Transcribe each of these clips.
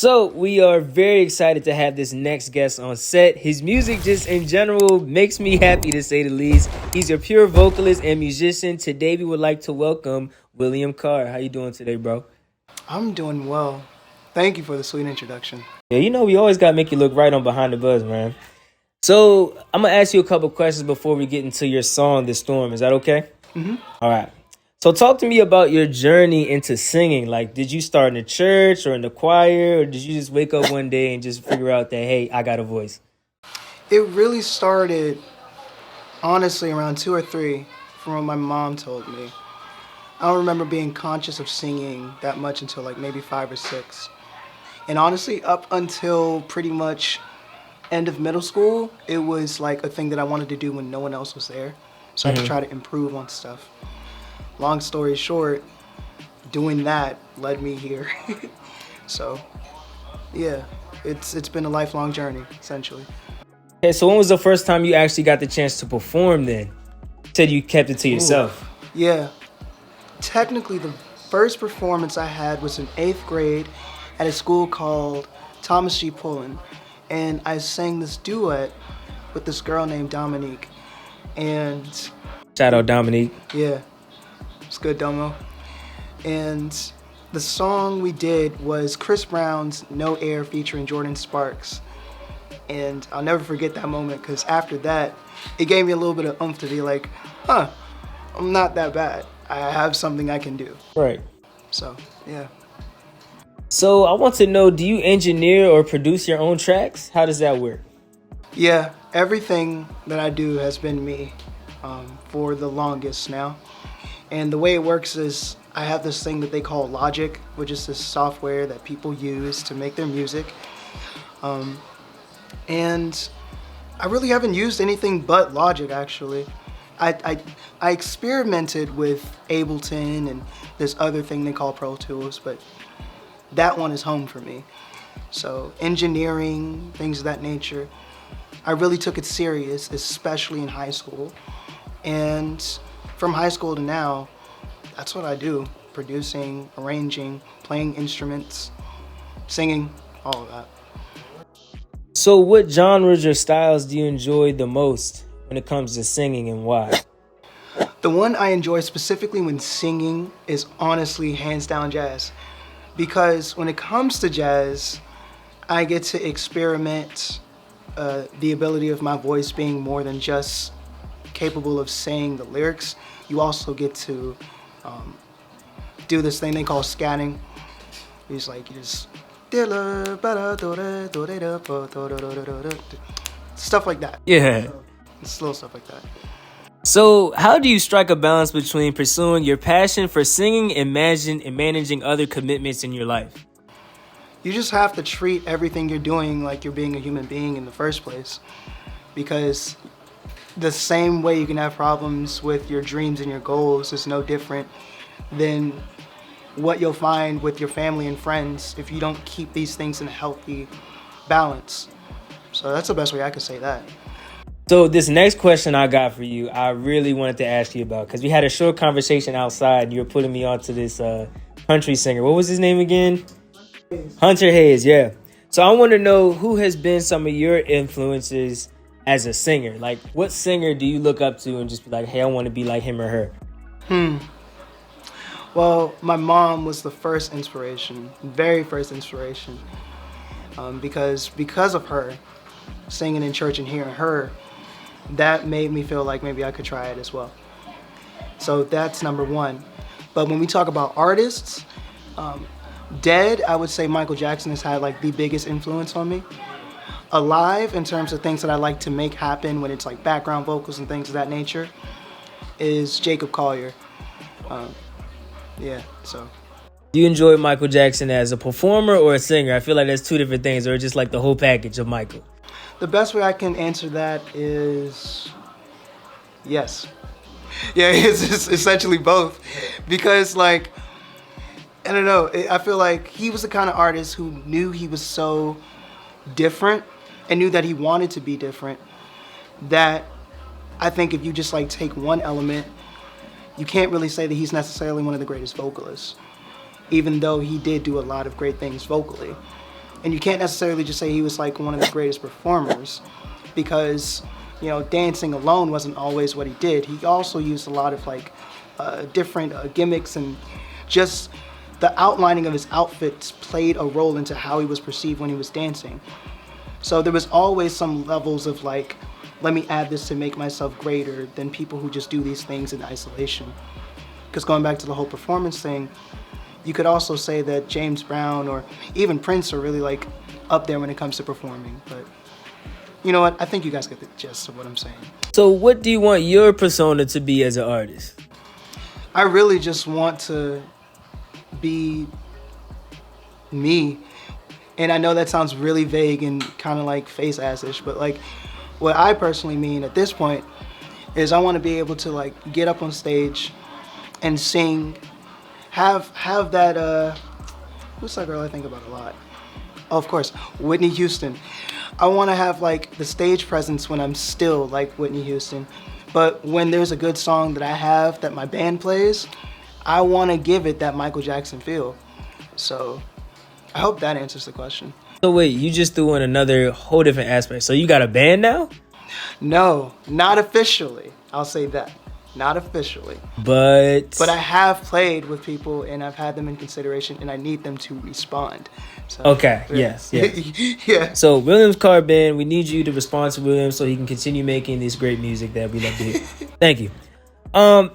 So we are very excited to have this next guest on set. His music just in general makes me happy, to say the least. He's a pure vocalist and musician. Today we would like to welcome William Carr. How you doing today, bro? I'm doing well. Thank you for the sweet introduction. Yeah, you know we always got to make you look right on Behind the Buzz, man. So I'm going to ask you a couple questions before we get into your song, The Storm. Is that okay? Mm-hmm. All right. So talk to me about your journey into singing. Like, did you start in the church or in the choir, or did you just wake up one day and just figure out that, hey, I got a voice? It really started, honestly, around 2 or 3 from what my mom told me. I don't remember being conscious of singing that much until like maybe 5 or 6. And honestly, up until pretty much end of middle school, it was like a thing that I wanted to do when no one else was there. So I could try to improve on stuff. Long story short, doing that led me here. So, yeah, it's been a lifelong journey, essentially. Okay, so when was the first time you actually got the chance to perform then? You said you kept it to yourself. Yeah. Technically, the first performance I had was in 8th grade at a school called Thomas G. Pullen. And I sang this duet with this girl named Dominique. And Shout out Dominique. yeah, it's good, Domo. And the song we did was Chris Brown's No Air featuring Jordan Sparks. And I'll never forget that moment, because after that, it gave me a little bit of oomph to be like, I'm not that bad. I have something I can do. Right. So, yeah. So I want to know, do you engineer or produce your own tracks? How does that work? Yeah, everything that I do has been me for the longest now. And the way it works is I have this thing that they call Logic, which is this software that people use to make their music. And I really haven't used anything but Logic, actually. I experimented with Ableton and this other thing they call Pro Tools, but that one is home for me. So engineering, things of that nature, I really took it serious, especially in high school. And from high school to now, that's what I do. Producing, arranging, playing instruments, singing, all of that. So what genres or styles do you enjoy the most when it comes to singing, and why? The one I enjoy specifically when singing is honestly hands down jazz. Because when it comes to jazz, I get to experiment the ability of my voice being more than just capable of saying the lyrics. You also get to do this thing they call scatting. It's like you just stuff like that. Yeah. It's little stuff like that. So how do you strike a balance between pursuing your passion for singing and managing other commitments in your life? You just have to treat everything you're doing like you're being a human being in the first place. Because the same way you can have problems with your dreams and your goals is no different than what you'll find with your family and friends if you don't keep these things in a healthy balance. So that's the best way I could say that. So this next question I got for you, I really wanted to ask you about, because we had a short conversation outside and you were putting me onto this country singer. What was his name again? Hunter Hayes, yeah. So I want to know, who has been some of your influences as a singer? Like, what singer do you look up to and just be like, hey, I want to be like him or her? Well, my mom was the first inspiration, very first inspiration. Because of her, singing in church and hearing her, that made me feel like maybe I could try it as well. So that's number one. But when we talk about artists, dead, I would say Michael Jackson has had like the biggest influence on me. Alive, in terms of things that I like to make happen when it's like background vocals and things of that nature, is Jacob Collier. Yeah, so. Do you enjoy Michael Jackson as a performer or a singer? I feel like there's two different things, or just like the whole package of Michael. The best way I can answer that is yes. Yeah, it's essentially both. Because, like, I don't know, I feel like he was the kind of artist who knew he was so different and knew that he wanted to be different, that I think if you just like take one element, you can't really say that he's necessarily one of the greatest vocalists, even though he did do a lot of great things vocally. And you can't necessarily just say he was like one of the greatest performers, because, you know, dancing alone wasn't always what he did. He also used a lot of like different gimmicks, and just the outlining of his outfits played a role into how he was perceived when he was dancing. So there was always some levels of like, let me add this to make myself greater than people who just do these things in isolation. Because going back to the whole performance thing, you could also say that James Brown or even Prince are really like up there when it comes to performing. But you know what? I think you guys get the gist of what I'm saying. So what do you want your persona to be as an artist? I really just want to be me. And I know that sounds really vague and kind of like face ass-ish, but like what I personally mean at this point is I want to be able to like get up on stage and sing, have that who's that girl I think about a lot? Oh, of course, Whitney Houston. I want to have like the stage presence when I'm still like Whitney Houston, but when there's a good song that I have that my band plays, I want to give it that Michael Jackson feel. So I hope that answers the question. So wait, you just threw in another whole different aspect. So you got a band now? No, not officially. I'll say that. Not officially. But I have played with people and I've had them in consideration and I need them to respond. So, okay, yeah. yes. Yeah. So William's Carr Band, we need you to respond to William so he can continue making this great music that we love to hear. Thank you.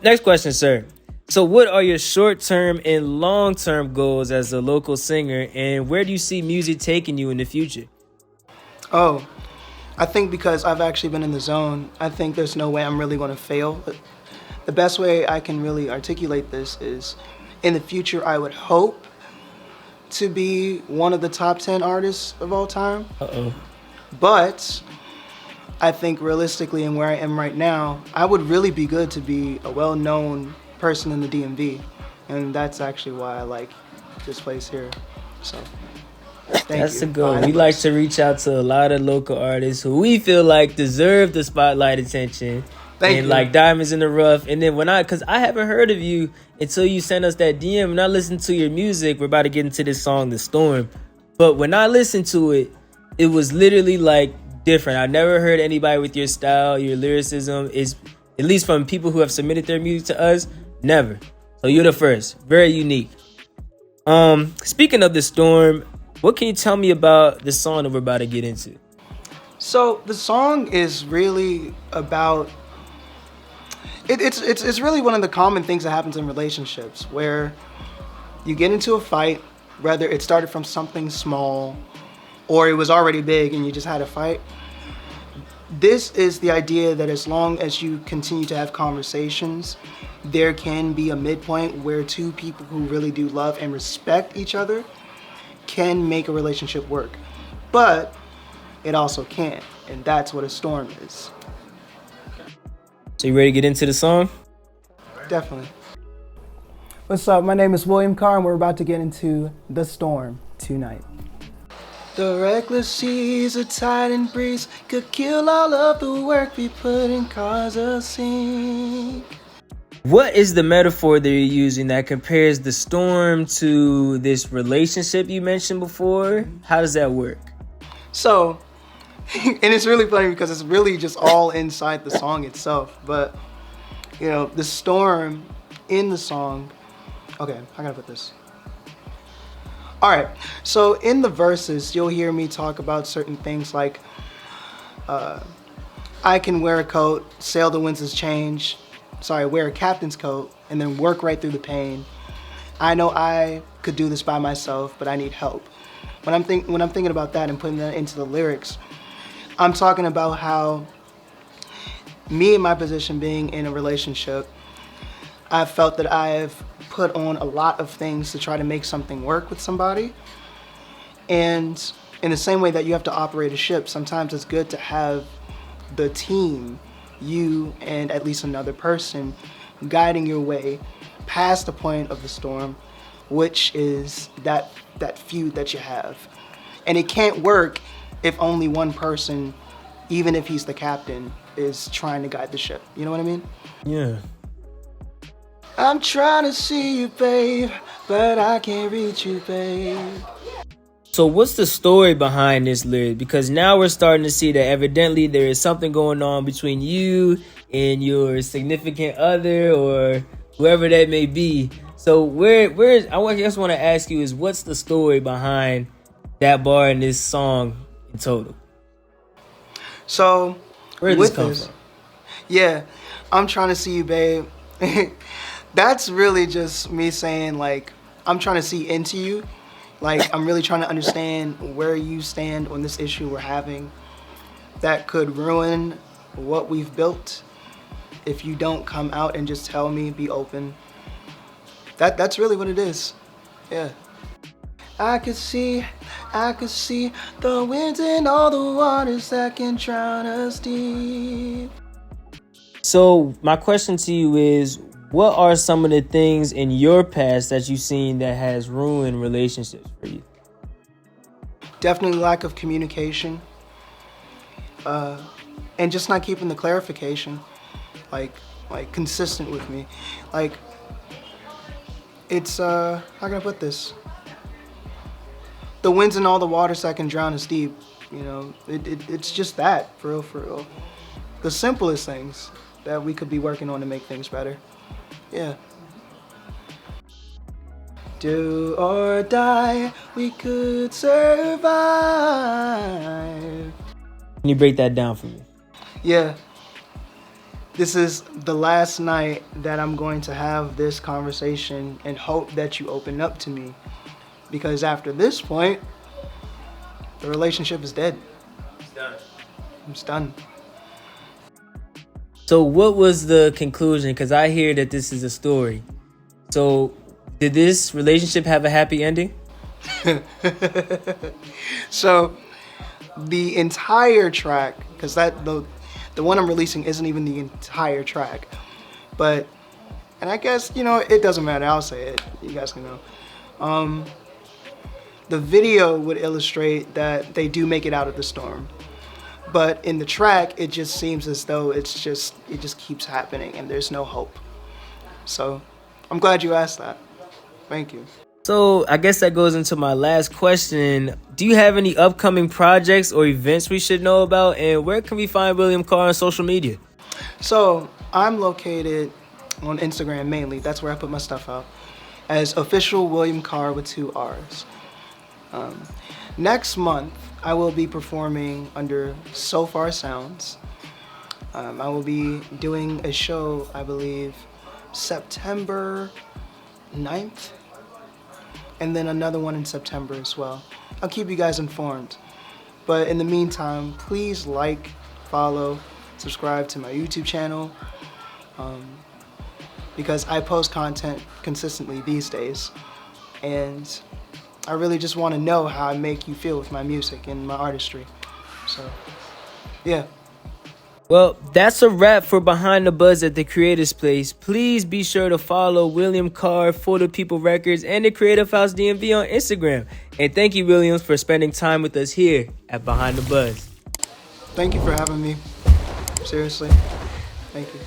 Next question, sir. So what are your short-term and long-term goals as a local singer, and where do you see music taking you in the future? Oh, I think because I've actually been in the zone, I think there's no way I'm really going to fail. The best way I can really articulate this is, in the future, I would hope to be one of the top 10 artists of all time. Uh-oh. But I think realistically, and where I am right now, I would really be good to be a well-known person in the DMV. And that's actually why I like this place here. So that's a good one. We like to reach out to a lot of local artists who we feel like deserve the spotlight attention. Thank you. Like diamonds in the rough. And then because I haven't heard of you until you sent us that DM. When I listened to your music, we're about to get into this song, The Storm. But when I listened to it, it was literally like different. I never heard anybody with your style, your lyricism, is at least from people who have submitted their music to us, never. So you're the first. Very unique. Speaking of The Storm, what can you tell me about the song that we're about to get into? So the song is really about it's really one of the common things that happens in relationships, where you get into a fight, whether it started from something small or it was already big and you just had a fight. This is the idea that as long as you continue to have conversations, there can be a midpoint where two people who really do love and respect each other can make a relationship work. But it also can't, and that's what a storm is. So you ready to get into the song? Definitely. What's up? My name is William Carr, and we're about to get into The Storm tonight. The reckless seas, a tide and breeze could kill all of the work we put in, cause us sink. What is the metaphor that you're using that compares the storm to this relationship you mentioned before? How does that work? So, and it's really funny because it's really just all inside the song itself. But, you know, the storm in the song. Okay, I gotta put this. All right, so in the verses, you'll hear me talk about certain things like, I can wear a coat, sail the winds of change. Wear a captain's coat and then work right through the pain. I know I could do this by myself, but I need help. When I'm thinking about that and putting that into the lyrics, I'm talking about how me in my position being in a relationship, I felt that I've put on a lot of things to try to make something work with somebody. And in the same way that you have to operate a ship, sometimes it's good to have the team, you and at least another person, guiding your way past the point of the storm, which is that feud that you have. And it can't work if only one person, even if he's the captain, is trying to guide the ship. You know what I mean? Yeah. I'm trying to see you, babe, but I can't reach you, babe. So what's the story behind this lyric? Because now we're starting to see that evidently there is something going on between you and your significant other or whoever that may be. So I just want to ask you is what's the story behind that bar in this song in total? So where did this come from? Yeah, I'm trying to see you, babe. That's really just me saying, like, I'm trying to see into you. Like, I'm really trying to understand where you stand on this issue we're having that could ruin what we've built if you don't come out and just tell me, be open. That's really what it is. Yeah. I could see the winds and all the waters that can drown us deep. So my question to you is, what are some of the things in your past that you've seen that has ruined relationships for you? Definitely lack of communication. And just not keeping the clarification, like consistent with me. Like, it's, how can I put this? The winds and all the waters that can drown us deep, you know, it's just that, for real. The simplest things that we could be working on to make things better. Yeah. Do or die, we could survive. Can you break that down for me? Yeah. This is the last night that I'm going to have this conversation and hope that you open up to me. Because after this point, the relationship is dead. It's done. It's done. So what was the conclusion? Because I hear that this is a story. So did this relationship have a happy ending? So the entire track, because the one I'm releasing isn't even the entire track. But, and I guess, you know, it doesn't matter. I'll say it. You guys can know. The video would illustrate that they do make it out of the storm. But in the track, it just seems as though it just keeps happening and there's no hope. So I'm glad you asked that. Thank you. So I guess that goes into my last question. Do you have any upcoming projects or events we should know about? And where can we find William Carr on social media? So I'm located on Instagram mainly. That's where I put my stuff out. As official William Carr with 2 R's. Next month, I will be performing under So Far Sounds. I will be doing a show, I believe, September 9th, and then another one in September as well. I'll keep you guys informed. But in the meantime, please like, follow, subscribe to my YouTube channel, because I post content consistently these days. And I really just want to know how I make you feel with my music and my artistry. So, yeah. Well, that's a wrap for Behind the Buzz at the Creators Place. Please be sure to follow William Carr, For the People Records, and the Creative House DMV on Instagram. And thank you, Williams, for spending time with us here at Behind the Buzz. Thank you for having me. Seriously. Thank you.